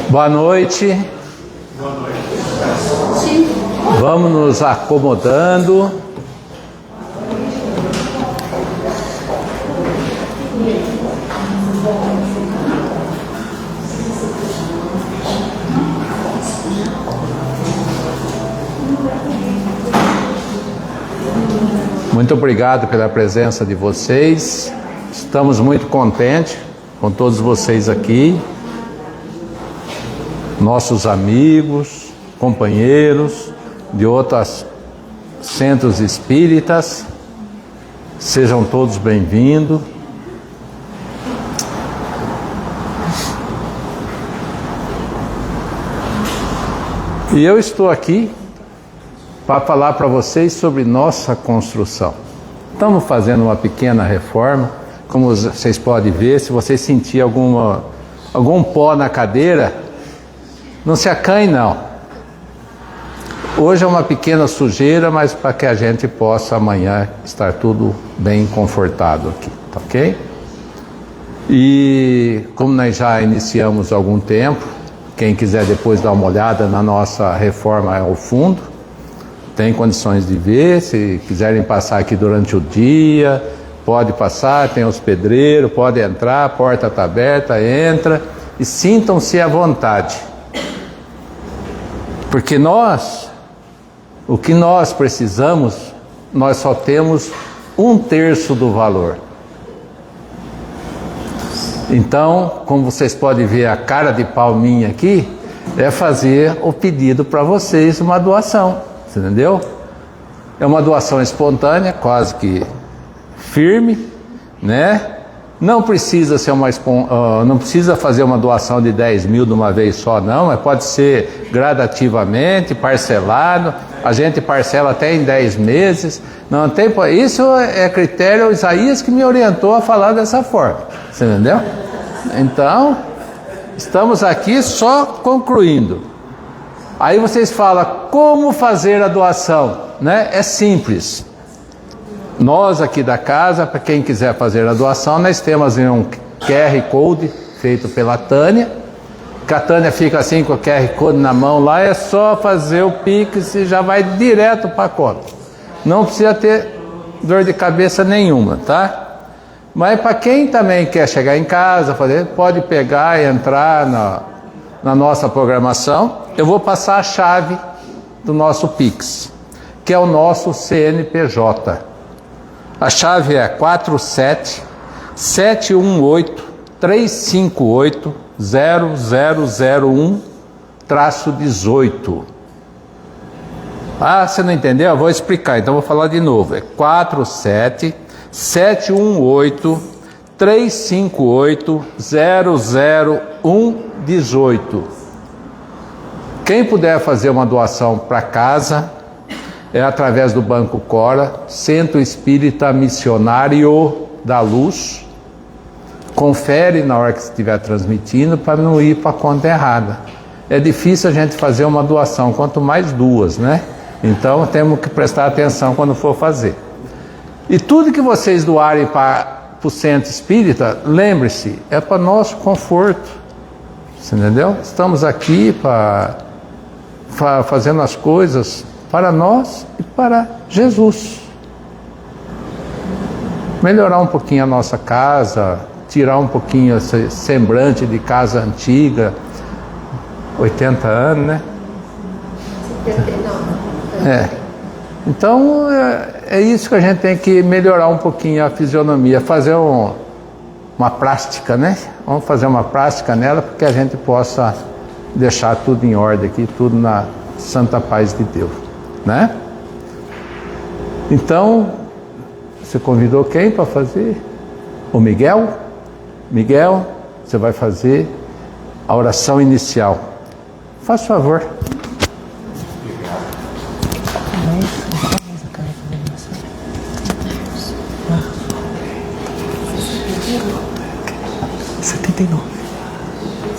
Boa noite. Vamos nos acomodando. Muito obrigado pela presença de vocês. Estamos muito contentes com todos vocês aqui. Nossos amigos, companheiros de outros centros espíritas, sejam todos bem-vindos. E eu estou aqui para falar para vocês sobre nossa construção. Estamos fazendo uma pequena reforma, como vocês podem ver. Se vocês sentirem algum pó na cadeira, não se acanhe não. Hoje é uma pequena sujeira, mas para que a gente possa amanhã estar tudo bem confortado aqui, tá ok? E como nós já iniciamos há algum tempo, quem quiser depois dar uma olhada na nossa reforma ao fundo, tem condições de ver. Se quiserem passar aqui durante o dia, pode passar, tem os pedreiros, pode entrar, a porta está aberta, entra e sintam-se à vontade. Porque o que nós precisamos, nós só temos 1/3 do valor. Então, como vocês podem ver a cara de pau minha aqui, é fazer o pedido para vocês, uma doação. Você entendeu? É uma doação espontânea, quase que firme, né? Não precisa ser não precisa fazer uma doação de 10 mil de uma vez só, não. Mas pode ser gradativamente, parcelado. A gente parcela até em 10 meses. Não tem, isso é critério Isaías que me orientou a falar dessa forma. Você entendeu? Então, estamos aqui só concluindo. Aí vocês falam, como fazer a doação? Né? É simples. Nós aqui da casa, para quem quiser fazer a doação, nós temos um QR Code feito pela Tânia. Que a Tânia fica assim com o QR Code na mão lá, é só fazer o Pix e já vai direto para a conta. Não precisa ter dor de cabeça nenhuma, tá? Mas para quem também quer chegar em casa, pode pegar e entrar na nossa programação. Eu vou passar a chave do nosso Pix, que é o nosso CNPJ. A chave é 47-718-358-0001-18. Ah, você não entendeu? Eu vou explicar, então vou falar de novo. É 47-718-358-0001-18. Quem puder fazer uma doação para casa, é através do Banco Cora, Centro Espírita Missionário da Luz. Confere na hora que estiver transmitindo para não ir para a conta errada. É difícil a gente fazer uma doação, quanto mais duas, né? Então temos que prestar atenção quando for fazer. E tudo que vocês doarem para o Centro Espírita, lembre-se, é para nosso conforto. Você entendeu? Estamos aqui fazendo as coisas para nós e para Jesus. Melhorar um pouquinho a nossa casa, tirar um pouquinho esse semblante de casa antiga, 80 anos, né? 79. Então, é isso que a gente tem que melhorar um pouquinho a fisionomia, fazer uma plástica, né? Vamos fazer uma plástica nela, para que a gente possa deixar tudo em ordem aqui, tudo na santa paz de Deus, né? Então, você convidou quem para fazer? O Miguel? Miguel, você vai fazer a oração inicial. Faz favor.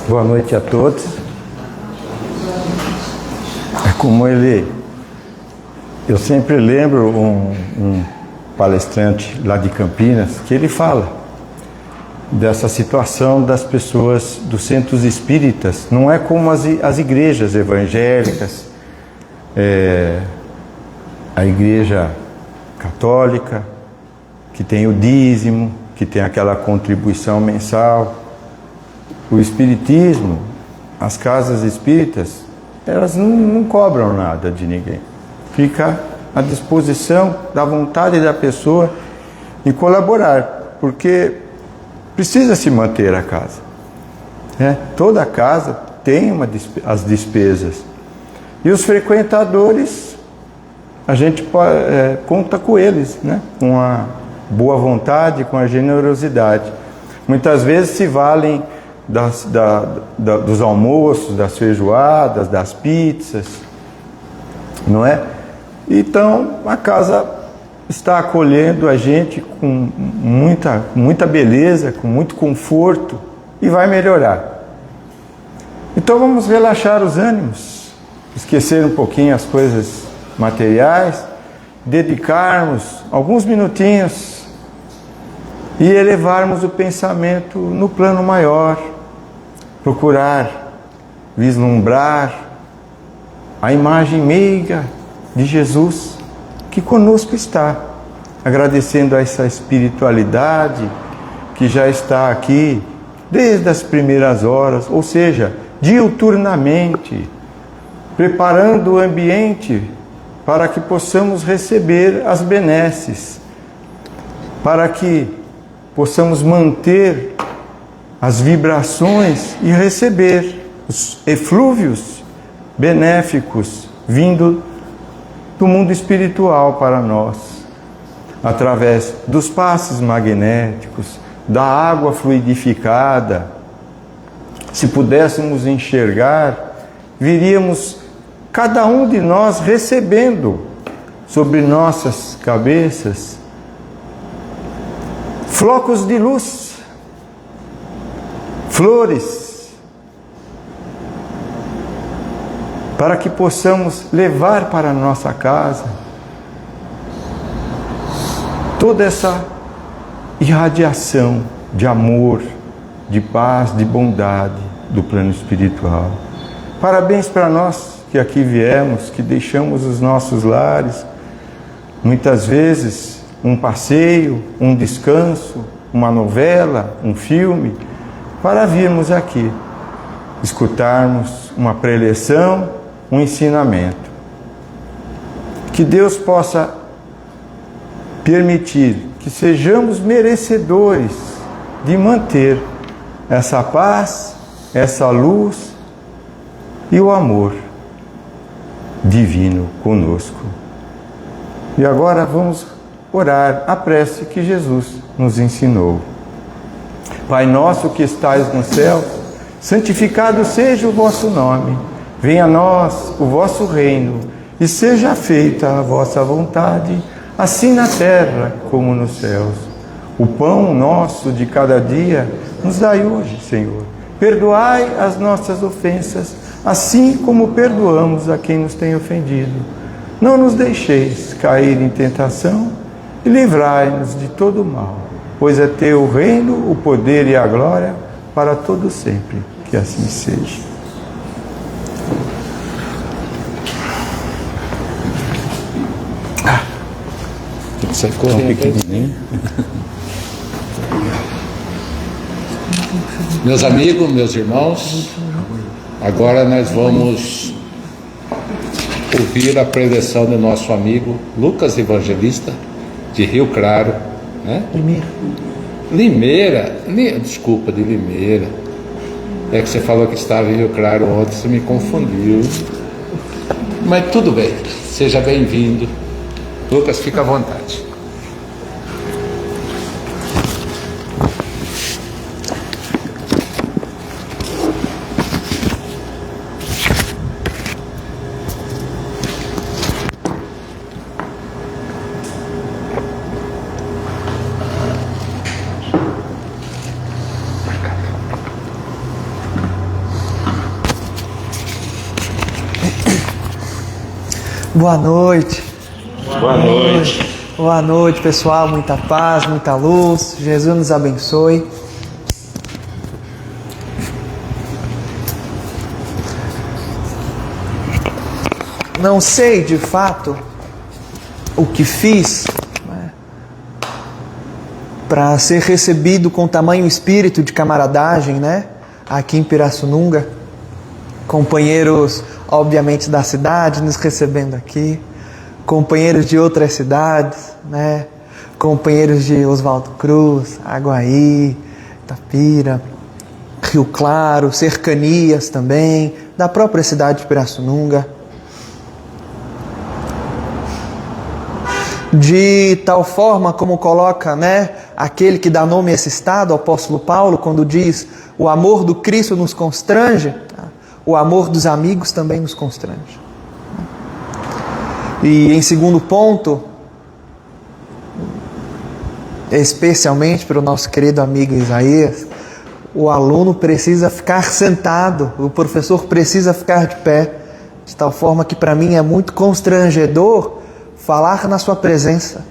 Boa noite a todos. É como eu sempre lembro um palestrante lá de Campinas, que ele fala dessa situação das pessoas dos centros espíritas. Não é como as igrejas evangélicas, a igreja católica, que tem o dízimo, que tem aquela contribuição mensal. O espiritismo, as casas espíritas, elas não cobram nada de ninguém. Fica à disposição da vontade da pessoa em colaborar, porque precisa se manter a casa. Toda casa tem as despesas. E os frequentadores, a gente conta com eles, né? Com a boa vontade, com a generosidade. Muitas vezes se valem dos almoços, das feijoadas, das pizzas, não é? Então a casa está acolhendo a gente com muita beleza, com muito conforto, e vai melhorar. Então vamos relaxar os ânimos, esquecer um pouquinho as coisas materiais, dedicarmos alguns minutinhos e elevarmos o pensamento no plano maior, procurar vislumbrar a imagem meiga de Jesus que conosco está, agradecendo a essa espiritualidade que já está aqui desde as primeiras horas, ou seja, diuturnamente, preparando o ambiente para que possamos receber as benesses, para que possamos manter as vibrações e receber os eflúvios benéficos vindo do mundo espiritual para nós, através dos passes magnéticos, da água fluidificada. Se pudéssemos enxergar, viríamos cada um de nós recebendo sobre nossas cabeças flocos de luz, flores, para que possamos levar para a nossa casa toda essa irradiação de amor, de paz, de bondade do plano espiritual. Parabéns para nós que aqui viemos, que deixamos os nossos lares, muitas vezes um passeio, um descanso, uma novela, um filme, para virmos aqui, escutarmos uma preleção, um ensinamento. Que Deus possa permitir que sejamos merecedores de manter essa paz, essa luz e o amor divino conosco. E agora vamos orar a prece que Jesus nos ensinou. Pai nosso que estais no céu, santificado seja o vosso nome. Venha a nós o vosso reino e seja feita a vossa vontade, assim na terra como nos céus. O pão nosso de cada dia nos dai hoje, Senhor. Perdoai as nossas ofensas, assim como perdoamos a quem nos tem ofendido. Não nos deixeis cair em tentação e livrai-nos de todo o mal, pois é teu o reino, o poder e a glória para todo sempre. Que assim seja. Sai correndo, pequenininho. Meus amigos, meus irmãos, agora nós vamos ouvir a preleção do nosso amigo Lucas Evangelista, de Rio Claro, né? Limeira. Desculpa, de Limeira. É que você falou que estava em Rio Claro ontem, você me confundiu. Mas tudo bem, seja bem-vindo. Lucas, fica à vontade. Boa noite. Boa noite. Boa noite, pessoal. Muita paz, muita luz. Jesus nos abençoe. não sei de fato o que fiz, né, para ser recebido com tamanho espírito de camaradagem, né, aqui em Pirassununga. Companheiros, obviamente, da cidade nos recebendo aqui, companheiros de outras cidades, né, companheiros de Oswaldo Cruz, Aguaí, Itapira, Rio Claro, cercanias também, da própria cidade de Pirassununga. De tal forma como coloca, né, aquele que dá nome a esse estado, o apóstolo Paulo, quando diz: o amor do Cristo nos constrange, o amor dos amigos também nos constrange. E em segundo ponto, especialmente para o nosso querido amigo Isaías, o aluno precisa ficar sentado, o professor precisa ficar de pé, de tal forma que para mim é muito constrangedor falar na sua presença,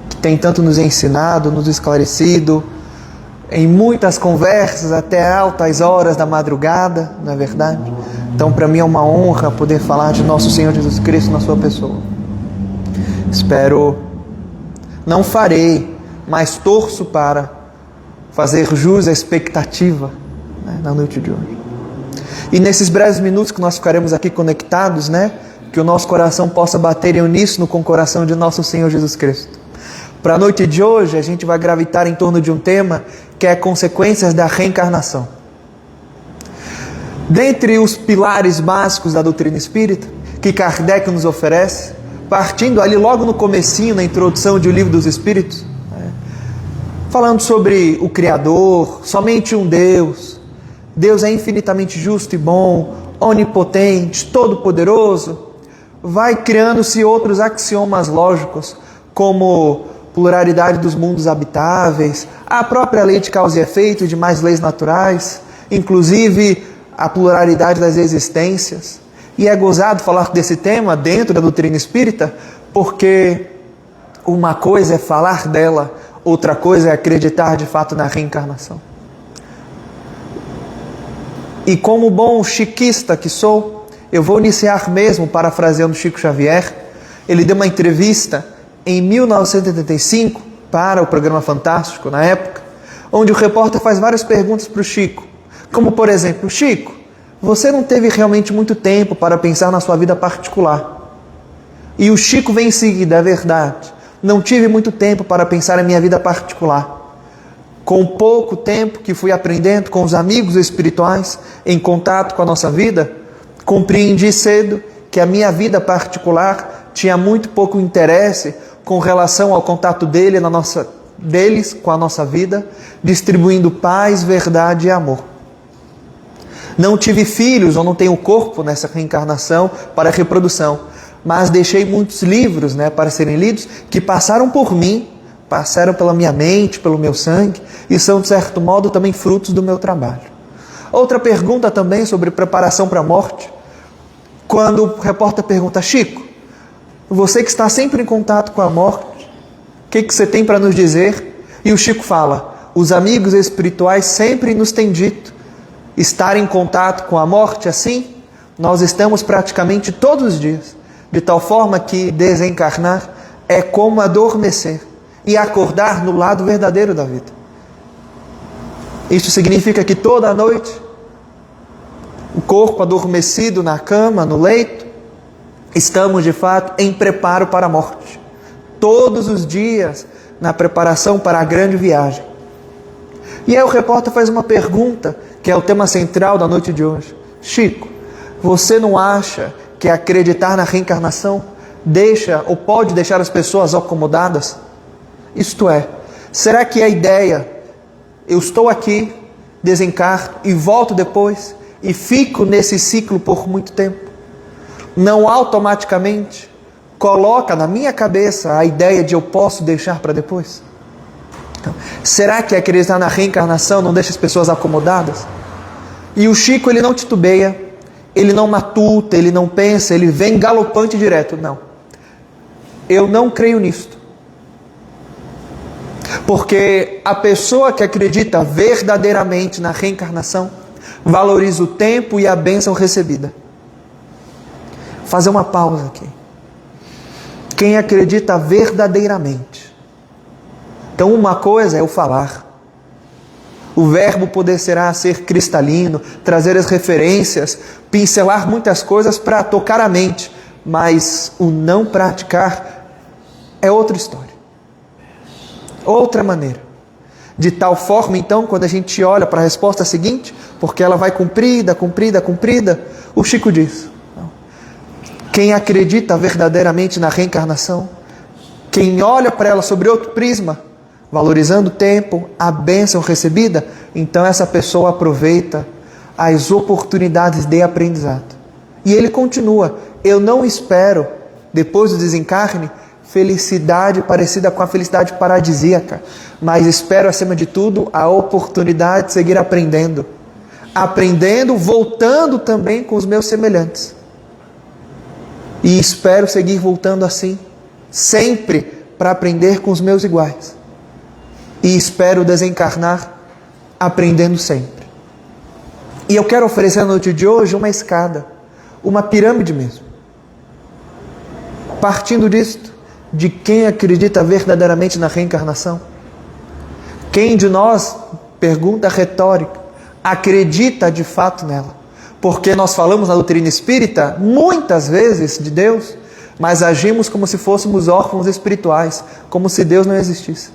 que tem tanto nos ensinado, nos esclarecido, em muitas conversas até altas horas da madrugada, não é verdade? Então para mim é uma honra poder falar de nosso Senhor Jesus Cristo na sua pessoa. Espero, não farei, mas torço para fazer jus à expectativa, né, na noite de hoje. E nesses breves minutos que nós ficaremos aqui conectados, né, que o nosso coração possa bater em uníssono com o coração de nosso Senhor Jesus Cristo. Para a noite de hoje, a gente vai gravitar em torno de um tema que é consequências da reencarnação. Dentre os pilares básicos da doutrina espírita, que Kardec nos oferece, partindo ali logo no comecinho, na introdução de O Livro dos Espíritos, falando sobre o Criador, somente um Deus. Deus é infinitamente justo e bom, onipotente, todo-poderoso. Vai criando-se outros axiomas lógicos, como pluralidade dos mundos habitáveis, a própria lei de causa e efeito e demais leis naturais, inclusive a pluralidade das existências. E é gozado falar desse tema dentro da doutrina espírita, porque uma coisa é falar dela, outra coisa é acreditar de fato na reencarnação. E como bom chiquista que sou, eu vou iniciar mesmo parafraseando Chico Xavier. Ele deu uma entrevista em 1985 para o programa Fantástico, na época, onde o repórter faz várias perguntas para o Chico. Como, por exemplo: Chico, você não teve realmente muito tempo para pensar na sua vida particular. E o Chico vem em seguida: é verdade, não tive muito tempo para pensar na minha vida particular. Com pouco tempo que fui aprendendo com os amigos espirituais, em contato com a nossa vida, compreendi cedo que a minha vida particular tinha muito pouco interesse com relação ao contato deles com a nossa vida, distribuindo paz, verdade e amor. Não tive filhos, ou não tenho corpo nessa reencarnação para reprodução, mas deixei muitos livros, né, para serem lidos, que passaram por mim, passaram pela minha mente, pelo meu sangue, e são, de certo modo, também frutos do meu trabalho. Outra pergunta também sobre preparação para a morte, quando o repórter pergunta: Chico, você que está sempre em contato com a morte, o que você tem para nos dizer? E o Chico fala: os amigos espirituais sempre nos têm dito, estar em contato com a morte assim, nós estamos praticamente todos os dias, de tal forma que desencarnar é como adormecer e acordar no lado verdadeiro da vida. Isso significa que toda noite, o corpo adormecido na cama, no leito, estamos de fato em preparo para a morte. Todos os dias, na preparação para a grande viagem. E aí o repórter faz uma pergunta, que é o tema central da noite de hoje: Chico, você não acha que acreditar na reencarnação deixa ou pode deixar as pessoas acomodadas? Isto é, será que a ideia, eu estou aqui, desencarno e volto depois e fico nesse ciclo por muito tempo, não automaticamente coloca na minha cabeça a ideia de eu posso deixar para depois? Então, será que acreditar na reencarnação não deixa as pessoas acomodadas? E o Chico, ele não titubeia, ele não matuta, ele não pensa, ele vem galopante direto. Não, eu não creio nisto. Porque a pessoa que acredita verdadeiramente na reencarnação valoriza o tempo e a bênção recebida. fazer uma pausa aqui. Quem acredita verdadeiramente. Então uma coisa é o falar. O verbo poderá ser cristalino, trazer as referências, pincelar muitas coisas para tocar a mente, mas o não praticar é outra história. Outra maneira. De tal forma, então, quando a gente olha para a resposta seguinte, porque ela vai comprida, o Chico diz: quem acredita verdadeiramente na reencarnação, quem olha para ela sobre outro prisma, valorizando o tempo, a bênção recebida, então essa pessoa aproveita as oportunidades de aprendizado. E ele continua: eu não espero, depois do desencarne, felicidade parecida com a felicidade paradisíaca, mas espero, acima de tudo, a oportunidade de seguir aprendendo, voltando também com os meus semelhantes. E espero seguir voltando assim, sempre para aprender com os meus iguais. E espero desencarnar aprendendo sempre. E eu quero oferecer na noite de hoje uma escada, uma pirâmide mesmo. Partindo disto, de quem acredita verdadeiramente na reencarnação? Quem de nós, pergunta retórica, acredita de fato nela? Porque nós falamos na doutrina espírita, muitas vezes, de Deus, mas agimos como se fôssemos órfãos espirituais, como se Deus não existisse.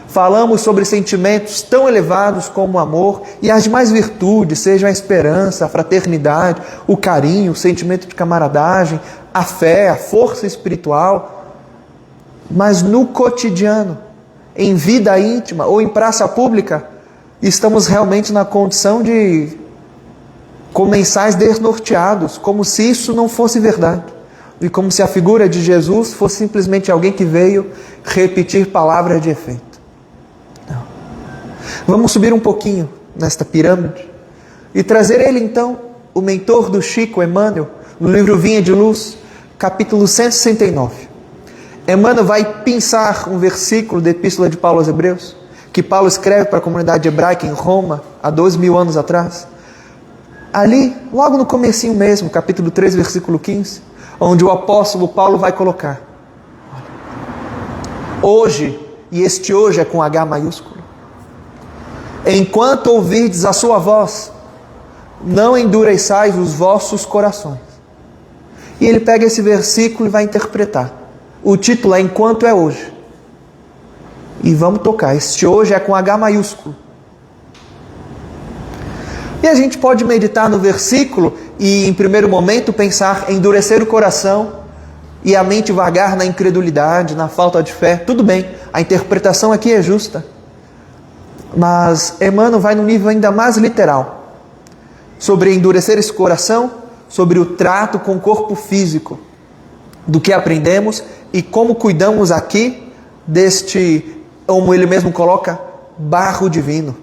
Falamos sobre sentimentos tão elevados como o amor e as demais virtudes, sejam a esperança, a fraternidade, o carinho, o sentimento de camaradagem, a fé, a força espiritual. Mas no cotidiano, em vida íntima ou em praça pública, estamos realmente na condição de comensais desnorteados, como se isso não fosse verdade. E como se a figura de Jesus fosse simplesmente alguém que veio repetir palavras de efeito. Não. Vamos subir um pouquinho nesta pirâmide e trazer ele então, o mentor do Chico, Emmanuel, no livro Vinha de Luz, capítulo 169. Emmanuel vai pensar um versículo da Epístola de Paulo aos Hebreus, que Paulo escreve para a comunidade hebraica em Roma, há 2.000 anos atrás. Ali, logo no comecinho mesmo, capítulo 3, versículo 15, onde o apóstolo Paulo vai colocar: hoje, e este hoje é com H maiúsculo, enquanto ouvirdes a sua voz, não endureçais os vossos corações. E ele pega esse versículo e vai interpretar. O título é Enquanto é Hoje. E vamos tocar. Este hoje é com H maiúsculo. E a gente pode meditar no versículo e, em primeiro momento, pensar em endurecer o coração e a mente vagar na incredulidade, na falta de fé. Tudo bem, a interpretação aqui é justa. Mas Emmanuel vai num nível ainda mais literal. Sobre endurecer esse coração, sobre o trato com o corpo físico, do que aprendemos e como cuidamos aqui deste, como ele mesmo coloca, barro divino.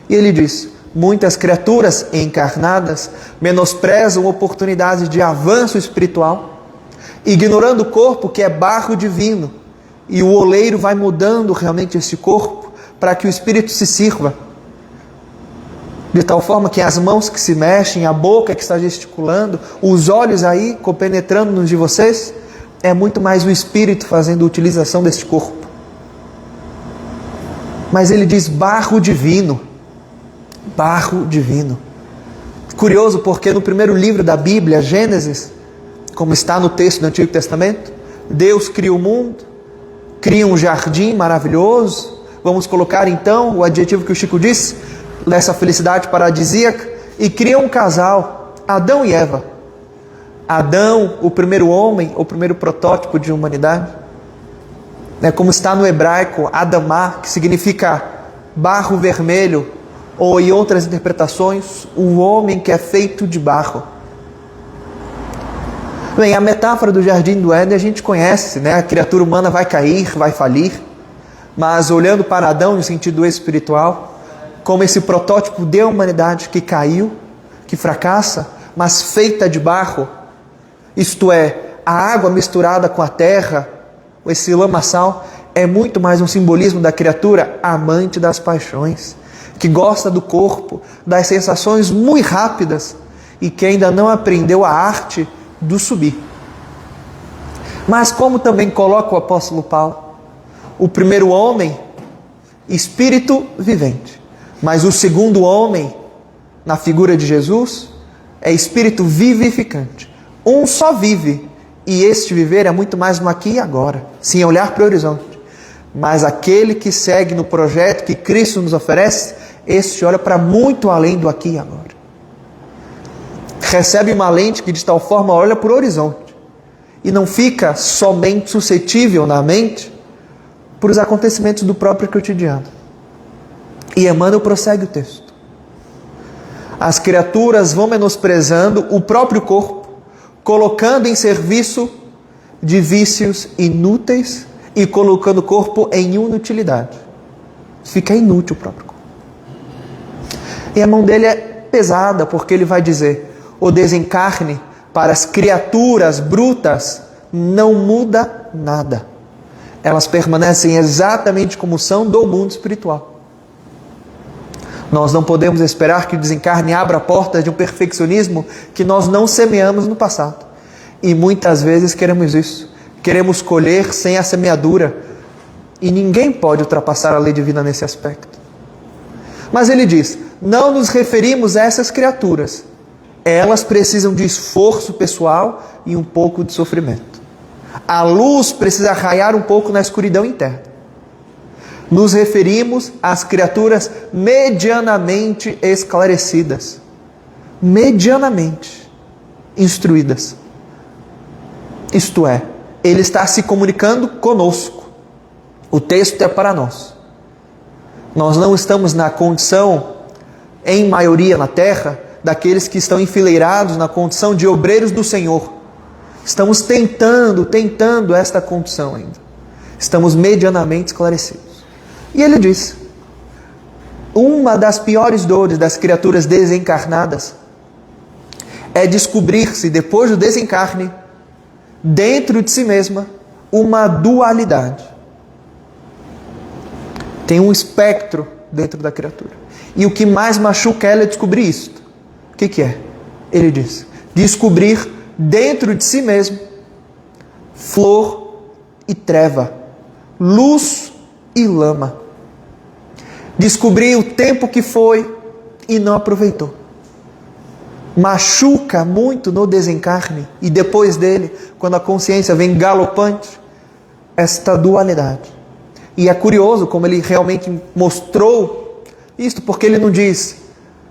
E ele diz: muitas criaturas encarnadas menosprezam oportunidades de avanço espiritual, ignorando o corpo que é barro divino, e o oleiro vai mudando realmente esse corpo para que o espírito se sirva, de tal forma que as mãos que se mexem, a boca que está gesticulando, os olhos aí compenetrando nos de vocês, é muito mais o espírito fazendo utilização deste corpo. Mas ele diz barro divino. Barro divino. Curioso porque no primeiro livro da Bíblia, Gênesis, como está no texto do Antigo Testamento, Deus cria o mundo, cria um jardim maravilhoso. Vamos colocar então o adjetivo que o Chico disse, dessa felicidade paradisíaca, e cria um casal, Adão e Eva. Adão, o primeiro homem, o primeiro protótipo de humanidade, como está no hebraico, Adamá, que significa barro vermelho, ou em outras interpretações, o homem que é feito de barro. Bem, a metáfora do jardim do Éden a gente conhece, a criatura humana vai cair, vai falir, mas olhando para Adão no sentido espiritual, como esse protótipo de humanidade que caiu, que fracassa, mas feita de barro, isto é, a água misturada com a terra, esse lamaçal, é muito mais um simbolismo da criatura amante das paixões, que gosta do corpo, das sensações muito rápidas, e que ainda não aprendeu a arte do subir. Mas como também coloca o apóstolo Paulo, o primeiro homem, espírito vivente, mas o segundo homem, na figura de Jesus, é espírito vivificante. Um só vive, e este viver é muito mais no aqui e agora, sem olhar para o horizonte. Mas aquele que segue no projeto que Cristo nos oferece, este olha para muito além do aqui e agora. Recebe uma lente que de tal forma olha para o horizonte e não fica somente suscetível na mente por os acontecimentos do próprio cotidiano. E Emmanuel prossegue o texto. As criaturas vão menosprezando o próprio corpo, colocando em serviço de vícios inúteis e colocando o corpo em inutilidade. Fica inútil o próprio corpo. E a mão dele é pesada, porque ele vai dizer: o desencarne para as criaturas brutas não muda nada. Elas permanecem exatamente como são do mundo espiritual. Nós não podemos esperar que o desencarne abra portas de um perfeccionismo que nós não semeamos no passado. E muitas vezes queremos isso. Queremos colher sem a semeadura. E ninguém pode ultrapassar a lei divina nesse aspecto. Mas ele diz: não nos referimos a essas criaturas. Elas precisam de esforço pessoal e um pouco de sofrimento. A luz precisa raiar um pouco na escuridão interna. Nos referimos às criaturas medianamente esclarecidas, medianamente instruídas. Isto é, ele está se comunicando conosco. O texto é para nós. Nós não estamos na condição, em maioria na terra, daqueles que estão enfileirados na condição de obreiros do Senhor. Estamos tentando esta condição ainda. Estamos medianamente esclarecidos. E ele diz: uma das piores dores das criaturas desencarnadas é descobrir-se, depois do desencarne, dentro de si mesma, uma dualidade. Tem um espectro dentro da criatura. E o que mais machuca ela é descobrir isto. O que é? Ele diz: descobrir dentro de si mesmo flor e treva, luz e lama. Descobrir o tempo que foi e não aproveitou. Machuca muito no desencarne e depois dele, quando a consciência vem galopante, esta dualidade. E é curioso como ele realmente mostrou isto, porque ele não diz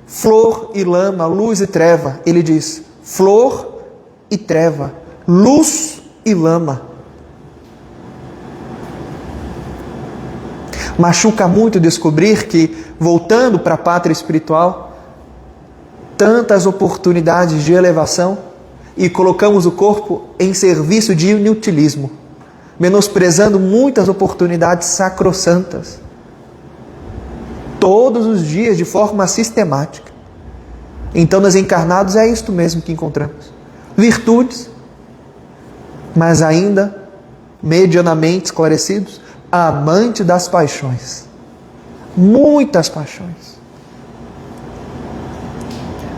flor e lama, luz e treva. Ele diz flor e treva, luz e lama. Machuca muito descobrir que, voltando para a pátria espiritual, tantas oportunidades de elevação e colocamos o corpo em serviço de inutilismo, menosprezando muitas oportunidades sacrossantas, todos os dias de forma sistemática. Então, nos encarnados é isto mesmo que encontramos: virtudes, mas ainda medianamente esclarecidos, amante das paixões, muitas paixões.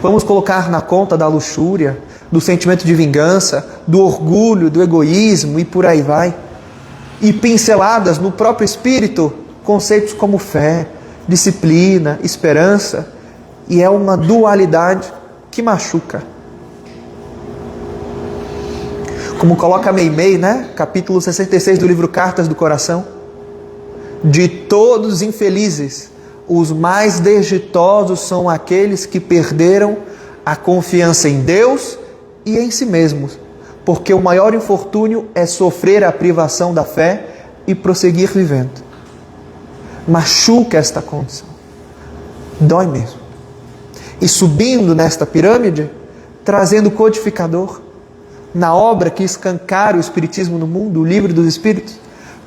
Vamos colocar na conta da luxúria, do sentimento de vingança, do orgulho, do egoísmo e por aí vai. E pinceladas no próprio espírito, conceitos como fé, disciplina, esperança. E é uma dualidade que machuca. Como coloca Meimei, né? Capítulo 66 do livro Cartas do Coração. De todos os infelizes, os mais desditosos são aqueles que perderam a confiança em Deus e em si mesmos, porque o maior infortúnio é sofrer a privação da fé e prosseguir vivendo. Machuca esta condição, dói mesmo. E subindo nesta pirâmide, trazendo o codificador, na obra que escancara o Espiritismo no mundo, o Livro dos Espíritos,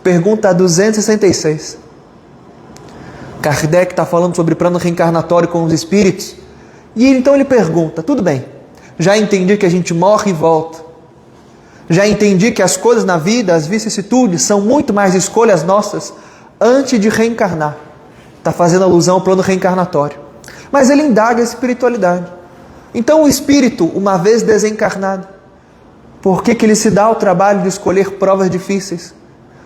pergunta 266. Kardec está falando sobre plano reencarnatório com os espíritos. E então ele pergunta: tudo bem, já entendi que a gente morre e volta. Já entendi que as coisas na vida, as vicissitudes, são muito mais escolhas nossas antes de reencarnar. Está fazendo alusão ao plano reencarnatório. Mas ele indaga a espiritualidade. Então o espírito, uma vez desencarnado, Por que ele se dá o trabalho de escolher provas difíceis?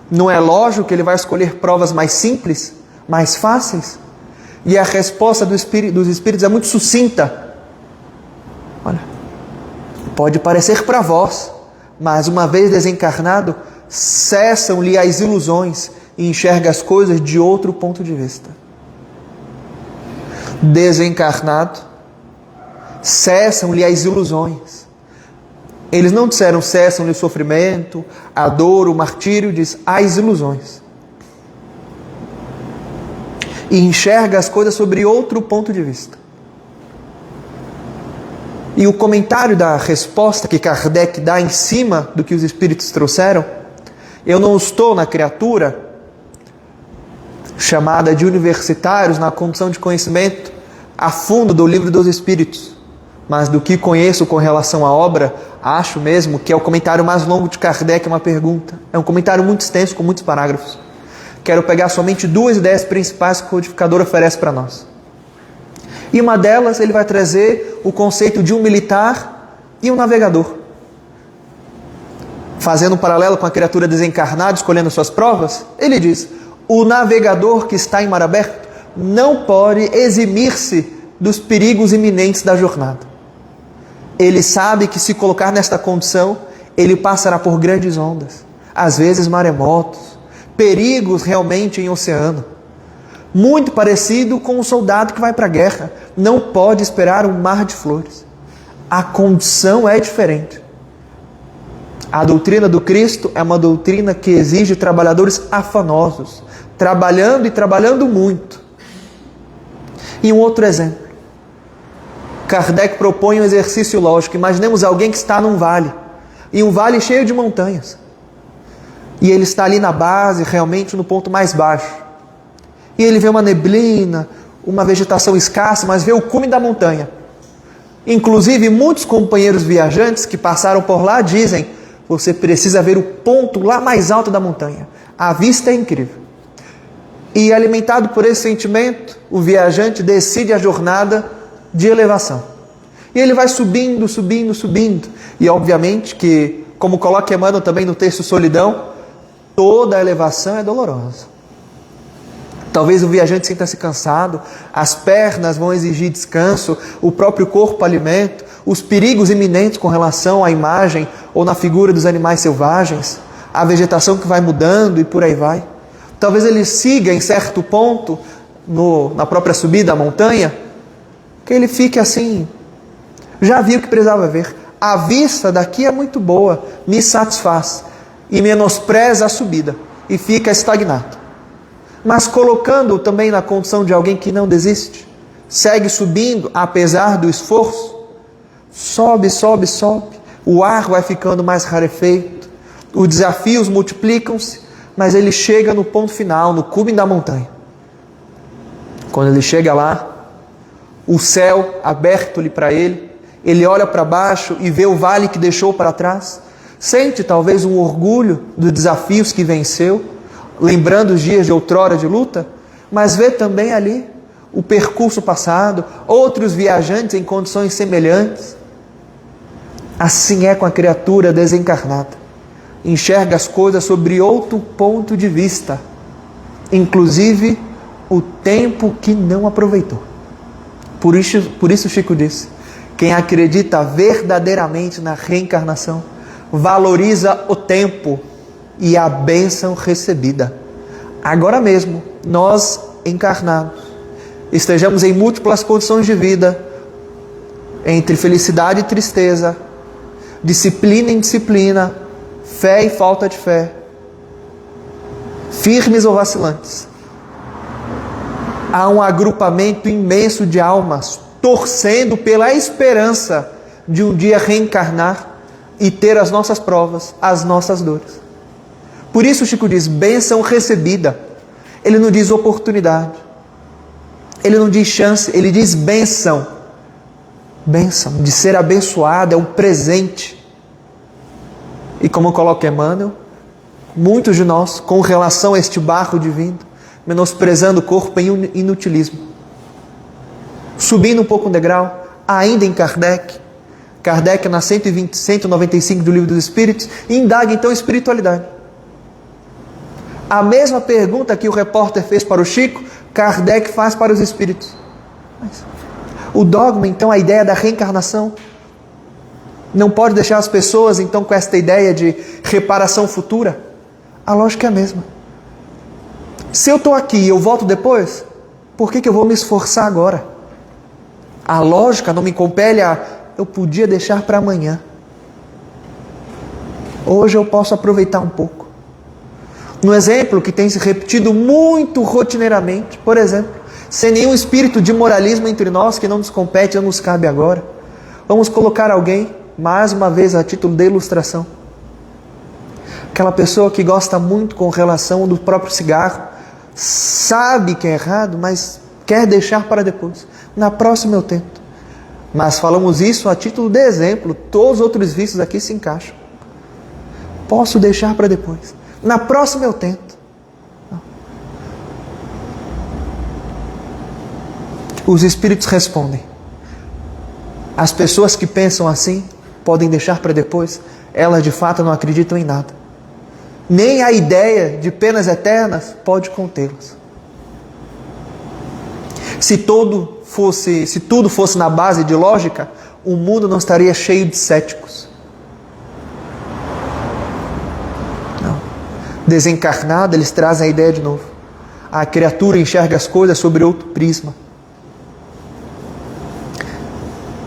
Não é lógico que ele vai escolher provas mais simples, mais fáceis? E a resposta dos Espíritos é muito sucinta. Olha, pode parecer para vós, mas uma vez desencarnado, cessam-lhe as ilusões e enxerga as coisas de outro ponto de vista. Desencarnado, cessam-lhe as ilusões. Eles não disseram cessam-lhe o sofrimento, a dor, o martírio, diz as ilusões. E enxerga as coisas sobre outro ponto de vista. E o comentário da resposta que Kardec dá em cima do que os Espíritos trouxeram, eu não estou na criatura chamada de universitários na condição de conhecimento a fundo do Livro dos Espíritos, mas do que conheço com relação à obra, acho mesmo que é o comentário mais longo de Kardec, uma pergunta. É um comentário muito extenso, com muitos parágrafos. Quero pegar somente 2 ideias principais que o codificador oferece para nós. E uma delas, ele vai trazer o conceito de um militar e um navegador. Fazendo um paralelo com a criatura desencarnada, escolhendo suas provas, ele diz: o navegador que está em mar aberto não pode eximir-se dos perigos iminentes da jornada. Ele sabe que se colocar nesta condição, ele passará por grandes ondas, às vezes maremotos, perigos realmente em oceano. Muito parecido com um soldado que vai para a guerra, não pode esperar um mar de flores. A condição é diferente. A doutrina do Cristo é uma doutrina que exige trabalhadores afanosos, trabalhando e trabalhando muito. E um outro exemplo. Kardec propõe um exercício lógico. Imaginemos alguém que está num vale, e um vale cheio de montanhas. E ele está ali na base, realmente no ponto mais baixo. E ele vê uma neblina, uma vegetação escassa, mas vê o cume da montanha. Inclusive, muitos companheiros viajantes que passaram por lá dizem: você precisa ver o ponto lá mais alto da montanha. A vista é incrível. E alimentado por esse sentimento, o viajante decide a jornada de elevação. E ele vai subindo, subindo, subindo. E obviamente que, como coloca Emmanuel também no texto Solidão, toda a elevação é dolorosa. Talvez o viajante sinta-se cansado, as pernas vão exigir descanso, o próprio corpo alimento, os perigos iminentes com relação à imagem ou na figura dos animais selvagens, a vegetação que vai mudando e por aí vai. Talvez ele siga em certo ponto, na própria subida à montanha, que ele fique assim, já viu o que precisava ver. A vista daqui é muito boa, me satisfaz, e menospreza a subida, e fica estagnado. Mas colocando-o também na condição de alguém que não desiste, segue subindo apesar do esforço, sobe, sobe, sobe, o ar vai ficando mais rarefeito, os desafios multiplicam-se, mas ele chega no ponto final, no cume da montanha. Quando ele chega lá, o céu aberto-lhe para ele, ele olha para baixo e vê o vale que deixou para trás, sente talvez um orgulho dos desafios que venceu, lembrando os dias de outrora de luta, mas vê também ali o percurso passado, outros viajantes em condições semelhantes. Assim é com a criatura desencarnada. Enxerga as coisas sobre outro ponto de vista, inclusive o tempo que não aproveitou. Por isso Chico disse: quem acredita verdadeiramente na reencarnação, valoriza o tempo e a bênção recebida. Agora mesmo, nós encarnados, estejamos em múltiplas condições de vida, entre felicidade e tristeza, disciplina e indisciplina, fé e falta de fé, firmes ou vacilantes. Há um agrupamento imenso de almas torcendo pela esperança de um dia reencarnar e ter as nossas provas, as nossas dores. Por isso Chico diz bênção recebida. Ele não diz oportunidade, ele não diz chance, ele diz bênção. Bênção, de ser abençoado, é um presente. E como coloca Emmanuel, muitos de nós, com relação a este barro divino, menosprezando o corpo em inutilismo. Subindo um pouco um degrau, ainda em Kardec, Kardec, na 195 do Livro dos Espíritos, indaga então espiritualidade. A mesma pergunta que o repórter fez para o Chico, Kardec faz para os espíritos. O dogma, então, a ideia da reencarnação, não pode deixar as pessoas, então, com esta ideia de reparação futura. A lógica é a mesma. Se eu estou aqui e eu volto depois, por que eu vou me esforçar agora? A lógica não me compele a... eu podia deixar para amanhã. Hoje eu posso aproveitar um pouco. Um exemplo que tem se repetido muito rotineiramente, por exemplo, sem nenhum espírito de moralismo entre nós, que não nos compete, não nos cabe agora. Vamos colocar alguém, mais uma vez a título de ilustração. Aquela pessoa que gosta muito com relação do próprio cigarro, sabe que é errado, mas quer deixar para depois. Na próxima eu tento. Mas falamos isso a título de exemplo, todos os outros vícios aqui se encaixam. Posso deixar para depois. Na próxima eu tento. Os espíritos respondem. As pessoas que pensam assim, podem deixar para depois, elas de fato não acreditam em nada. Nem a ideia de penas eternas pode contê-las. Se tudo fosse na base de lógica, o mundo não estaria cheio de céticos. Não. Desencarnado, eles trazem a ideia de novo. A criatura enxerga as coisas sobre outro prisma.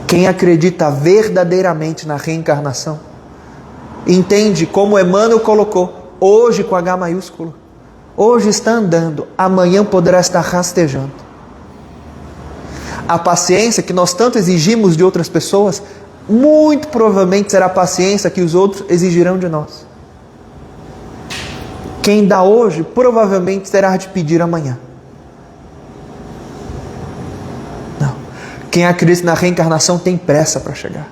Quem acredita verdadeiramente na reencarnação, entende como Emmanuel colocou, hoje com H maiúsculo, hoje está andando, amanhã poderá estar rastejando. A paciência que nós tanto exigimos de outras pessoas, muito provavelmente será a paciência que os outros exigirão de nós. Quem dá hoje, provavelmente terá de pedir amanhã. Não. Quem acredita na reencarnação tem pressa para chegar.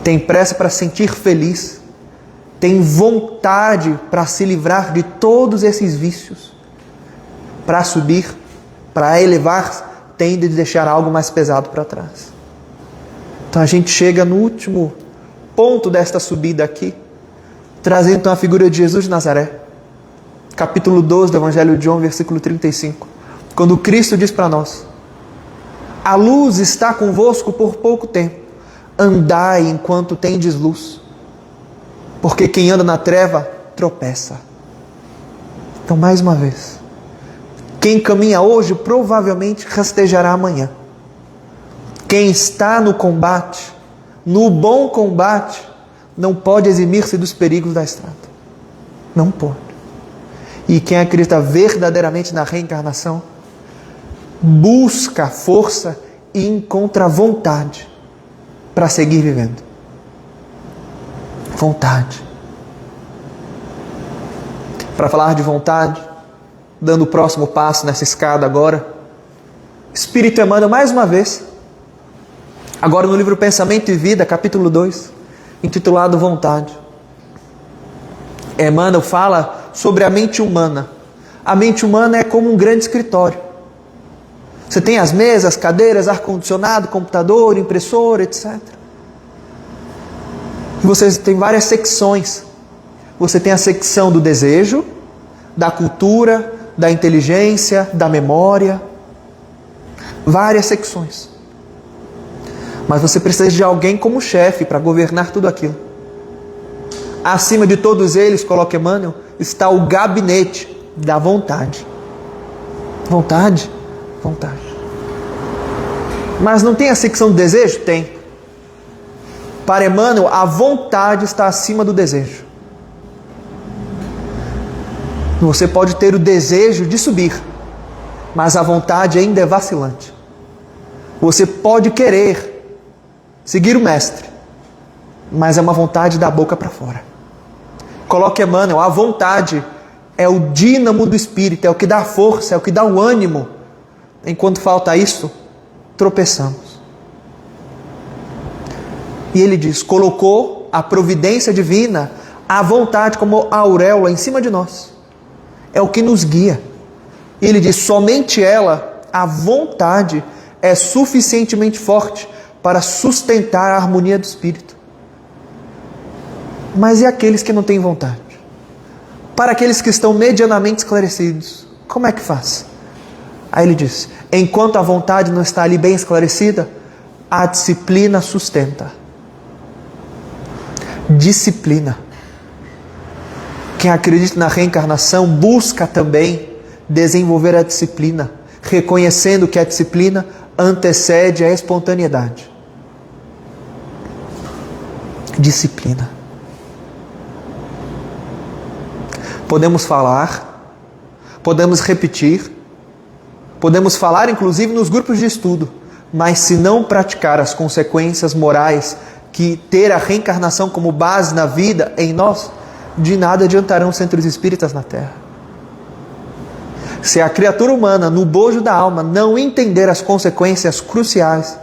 Tem pressa para sentir feliz. Tem vontade para se livrar de todos esses vícios. Para subir, para elevar-se, tem de deixar algo mais pesado para trás. Então a gente chega no último ponto desta subida aqui, trazendo então a figura de Jesus de Nazaré. Capítulo 12 do Evangelho de João, versículo 35. Quando Cristo diz para nós: a luz está convosco por pouco tempo, andai enquanto tendes luz, porque quem anda na treva tropeça. Então, mais uma vez, quem caminha hoje provavelmente rastejará amanhã. Quem está no combate, no bom combate, não pode eximir-se dos perigos da estrada. Não pode. E quem acredita verdadeiramente na reencarnação, busca força e encontra vontade para seguir vivendo. Vontade. Para falar de vontade, dando o próximo passo nessa escada agora, Espírito Emmanuel mais uma vez, agora no livro Pensamento e Vida, capítulo 2, intitulado Vontade. Emmanuel fala sobre a mente humana. A mente humana é como um grande escritório. Você tem as mesas, cadeiras, ar-condicionado, computador, impressora, etc. E você tem várias secções. Você tem a secção do desejo, da cultura, da inteligência, da memória. Várias secções. Mas você precisa de alguém como chefe para governar tudo aquilo. Acima de todos eles, coloca Emmanuel, está o gabinete da vontade. Vontade? Vontade. Mas não tem a secção do desejo? Tem. Para Emmanuel, a vontade está acima do desejo. Você pode ter o desejo de subir, mas a vontade ainda é vacilante. Você pode querer seguir o mestre, mas é uma vontade da boca para fora. Coloque Emmanuel, a vontade é o dínamo do espírito, é o que dá força, é o que dá o ânimo. Enquanto falta isso, tropeçamos. E ele diz, colocou a providência divina, a vontade como a auréola em cima de nós. É o que nos guia. E ele diz, somente ela, a vontade, é suficientemente forte para sustentar a harmonia do espírito. Mas e aqueles que não têm vontade? Para aqueles que estão medianamente esclarecidos, como é que faz? Aí ele diz: enquanto a vontade não está ali bem esclarecida, a disciplina sustenta. Disciplina. Quem acredita na reencarnação busca também desenvolver a disciplina, reconhecendo que a disciplina antecede a espontaneidade. Disciplina. Podemos falar, podemos repetir, podemos falar inclusive nos grupos de estudo, mas se não praticar as consequências morais que ter a reencarnação como base na vida em nós, de nada adiantarão os centros espíritas na Terra. Se a criatura humana, no bojo da alma, não entender as consequências cruciais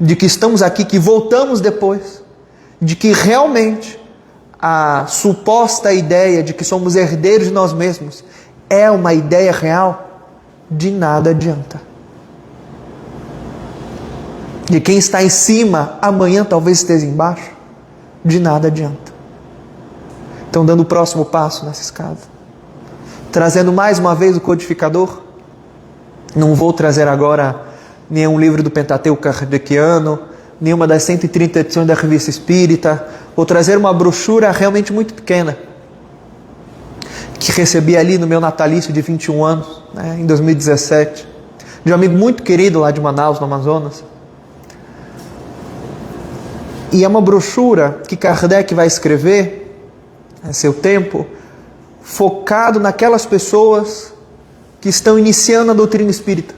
de que estamos aqui, que voltamos depois, de que realmente a suposta ideia de que somos herdeiros de nós mesmos é uma ideia real, de nada adianta. De quem está em cima, amanhã talvez esteja embaixo, de nada adianta. Então, dando o próximo passo nessa escada, trazendo mais uma vez o codificador. Não vou trazer agora nenhum livro do Pentateuco kardeciano, nenhuma das 130 edições da Revista Espírita. Vou trazer uma brochura realmente muito pequena, que recebi ali no meu natalício de 21 anos, em 2017, de um amigo muito querido lá de Manaus, no Amazonas. E é uma brochura que Kardec vai escrever, em seu tempo, focado naquelas pessoas que estão iniciando a doutrina espírita.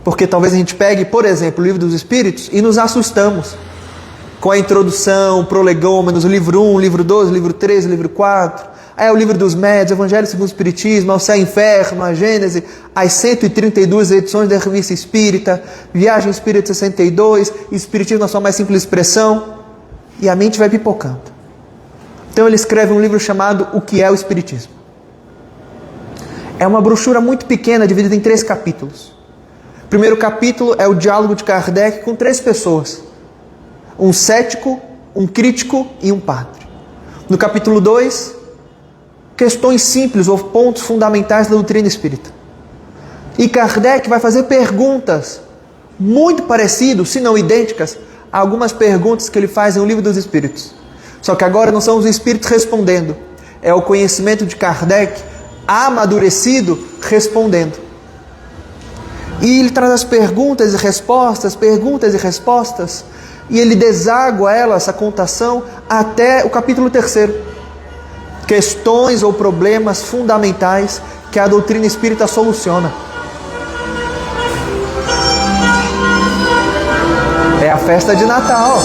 Porque talvez a gente pegue, por exemplo, o Livro dos Espíritos e nos assustamos com a introdução, prolegômenos, o livro 1, livro 2, livro 3, livro 4. Aí é o Livro dos Médiuns, Evangelho segundo o Espiritismo, ao Céu e Inferno, a Gênese, as 132 edições da Revista Espírita, Viagem Espírita 62, Espiritismo na sua mais simples expressão, e a mente vai pipocando. Então ele escreve um livro chamado O que é o Espiritismo. É uma brochura muito pequena, dividida em 3 capítulos. O primeiro capítulo é o diálogo de Kardec com 3 pessoas. Um cético, um crítico e um padre. No capítulo 2, questões simples ou pontos fundamentais da doutrina espírita. E Kardec vai fazer perguntas muito parecidas, se não idênticas, a algumas perguntas que ele faz no Livro dos Espíritos. Só que agora não são os espíritos respondendo, é o conhecimento de Kardec amadurecido respondendo. E ele traz as perguntas e respostas, e ele deságua essa contação até o capítulo 3. Questões ou problemas fundamentais que a doutrina espírita soluciona. É a festa de Natal.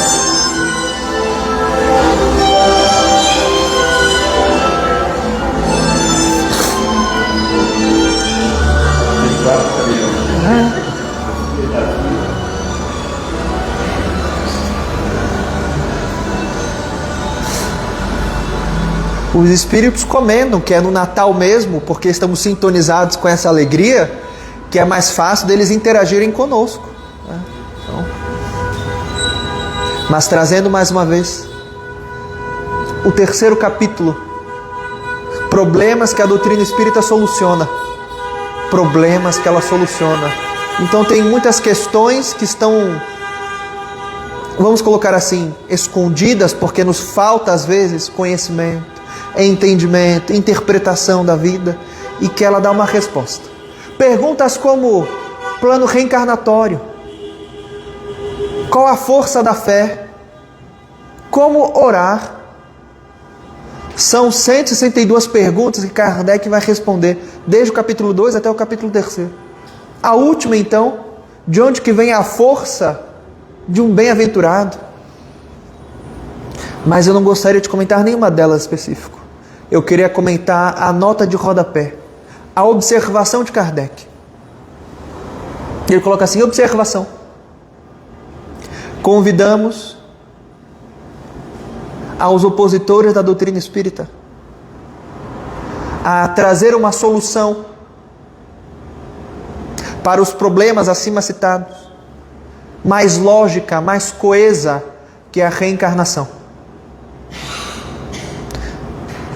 Os espíritos comentam que é no Natal mesmo, porque estamos sintonizados com essa alegria, que é mais fácil deles interagirem conosco. Então, mas trazendo mais uma vez o 3º capítulo, problemas que a doutrina espírita soluciona. Problemas que ela soluciona. Então tem muitas questões que estão, vamos colocar assim, escondidas, porque nos falta às vezes conhecimento, entendimento, interpretação da vida, e que ela dá uma resposta. Perguntas como plano reencarnatório, qual a força da fé, como orar. São 162 perguntas que Kardec vai responder, desde o capítulo 2 até o capítulo 3. A última, então, de onde que vem a força de um bem-aventurado? Mas eu não gostaria de comentar nenhuma delas específica. Eu queria comentar a nota de rodapé, a observação de Kardec. Ele coloca assim: observação. Convidamos aos opositores da doutrina espírita a trazer uma solução para os problemas acima citados, mais lógica, mais coesa que a reencarnação.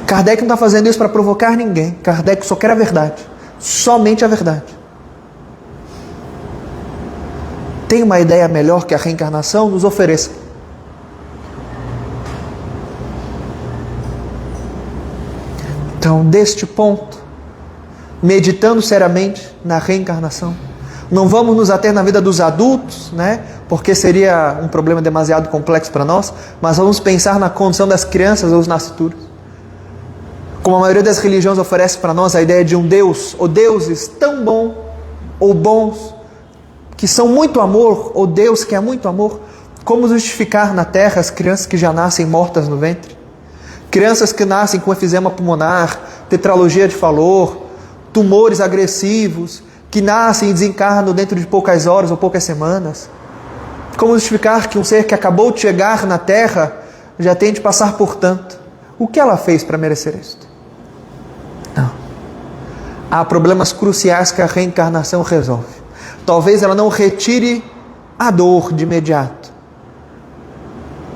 Kardec não está fazendo isso para provocar ninguém. Kardec só quer a verdade. Somente a verdade. Tem uma ideia melhor que a reencarnação? Nos ofereça. Então, deste ponto, meditando seriamente na reencarnação, não vamos nos ater na vida dos adultos, né? Porque seria um problema demasiado complexo para nós, mas vamos pensar na condição das crianças ou os nascituros. Como a maioria das religiões oferece para nós a ideia de um Deus, ou deuses tão bom, ou bons, que são muito amor, ou Deus que é muito amor, como justificar na terra as crianças que já nascem mortas no ventre? Crianças que nascem com efizema pulmonar, tetralogia de Fallot, tumores agressivos, que nascem e desencarnam dentro de poucas horas ou poucas semanas. Como justificar que um ser que acabou de chegar na terra já tem de passar por tanto? O que ela fez para merecer isto? Não. Há problemas cruciais que a reencarnação resolve. Talvez ela não retire a dor de imediato,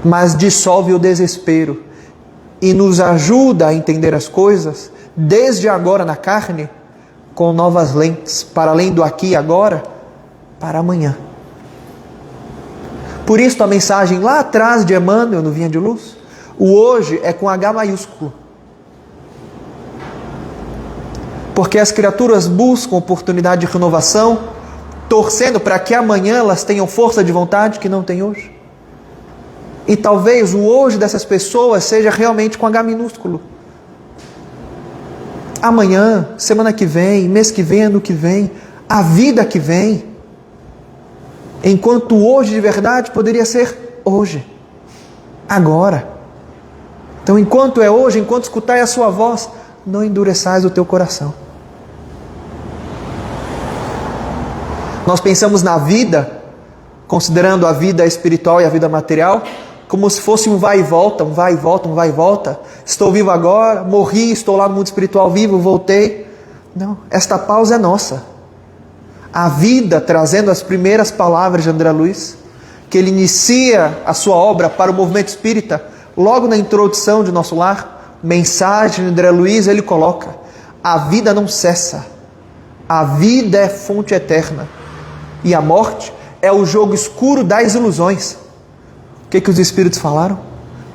mas dissolve o desespero e nos ajuda a entender as coisas desde agora na carne, com novas lentes, para além do aqui e agora, para amanhã. Por isso a mensagem lá atrás de Emmanuel no Vinha de Luz, o hoje é com H maiúsculo. Porque as criaturas buscam oportunidade de renovação, torcendo para que amanhã elas tenham força de vontade que não tem hoje. E talvez o hoje dessas pessoas seja realmente com H minúsculo. Amanhã, semana que vem, mês que vem, ano que vem, a vida que vem. Enquanto hoje de verdade poderia ser hoje, agora. Então enquanto é hoje, enquanto escutai a sua voz, não endureçais o teu coração. Nós pensamos na vida, considerando a vida espiritual e a vida material, como se fosse um vai e volta, um vai e volta, um vai e volta. Estou vivo agora, morri, estou lá no mundo espiritual vivo, voltei. Não, esta pausa é nossa. A vida, trazendo as primeiras palavras de André Luiz, que ele inicia a sua obra para o movimento espírita, logo na introdução de Nosso Lar, mensagem de André Luiz, ele coloca: a vida não cessa, a vida é fonte eterna, e a morte é o jogo escuro das ilusões. O que os Espíritos falaram?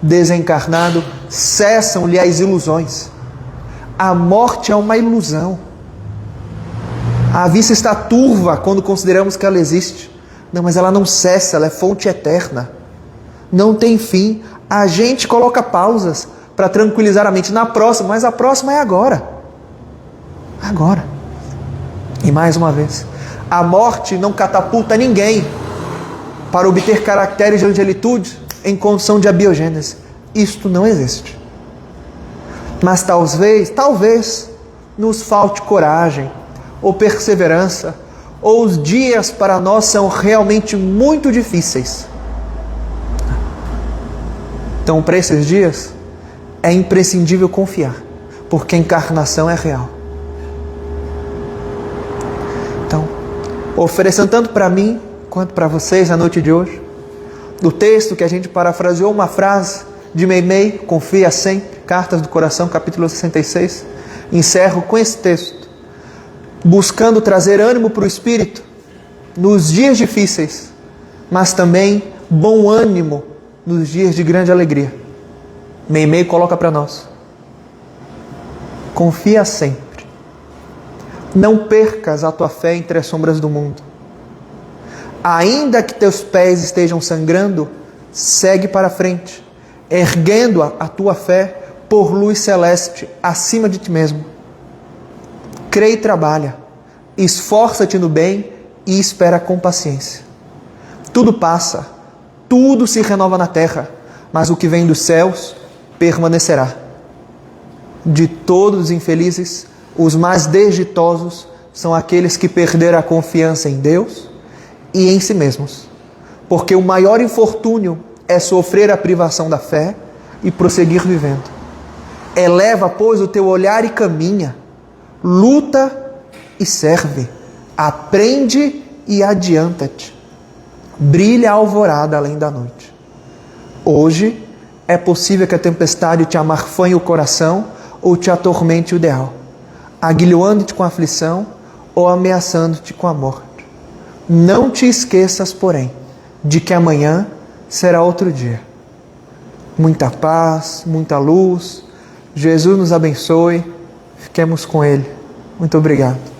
Desencarnado, cessam-lhe as ilusões. A morte é uma ilusão. A vista está turva quando consideramos que ela existe. Não, mas ela não cessa, ela é fonte eterna. Não tem fim. A gente coloca pausas para tranquilizar a mente na próxima, mas a próxima é agora. Agora. E mais uma vez, a morte não catapulta ninguém para obter caracteres de angelitude em condição de abiogênese. Isto não existe. Mas talvez nos falte coragem, ou perseverança, ou os dias para nós são realmente muito difíceis. Então, para esses dias, é imprescindível confiar, porque a encarnação é real. Então, oferecendo tanto para mim, quanto para vocês na noite de hoje, do texto que a gente parafraseou uma frase de Meimei, Confia Sempre, Cartas do Coração, capítulo 66, encerro com esse texto, buscando trazer ânimo para o espírito nos dias difíceis, mas também bom ânimo nos dias de grande alegria. Meimei coloca para nós: confia sempre, não percas a tua fé entre as sombras do mundo. Ainda que teus pés estejam sangrando, segue para frente, erguendo a tua fé por luz celeste acima de ti mesmo. Crê e trabalha, esforça-te no bem e espera com paciência. Tudo passa, tudo se renova na terra, mas o que vem dos céus permanecerá. De todos os infelizes, os mais desditosos são aqueles que perderam a confiança em Deus e em si mesmos, porque o maior infortúnio é sofrer a privação da fé e prosseguir vivendo. Eleva, pois, o teu olhar e caminha, luta e serve, aprende e adianta-te. brilha a alvorada além da noite. Hoje é possível que a tempestade te amarfanhe o coração ou te atormente o ideal, aguilhoando-te com a aflição ou ameaçando-te com a morte. Não te esqueças, porém, de que amanhã será outro dia. Muita paz, muita luz. Jesus nos abençoe. Fiquemos com Ele. Muito obrigado.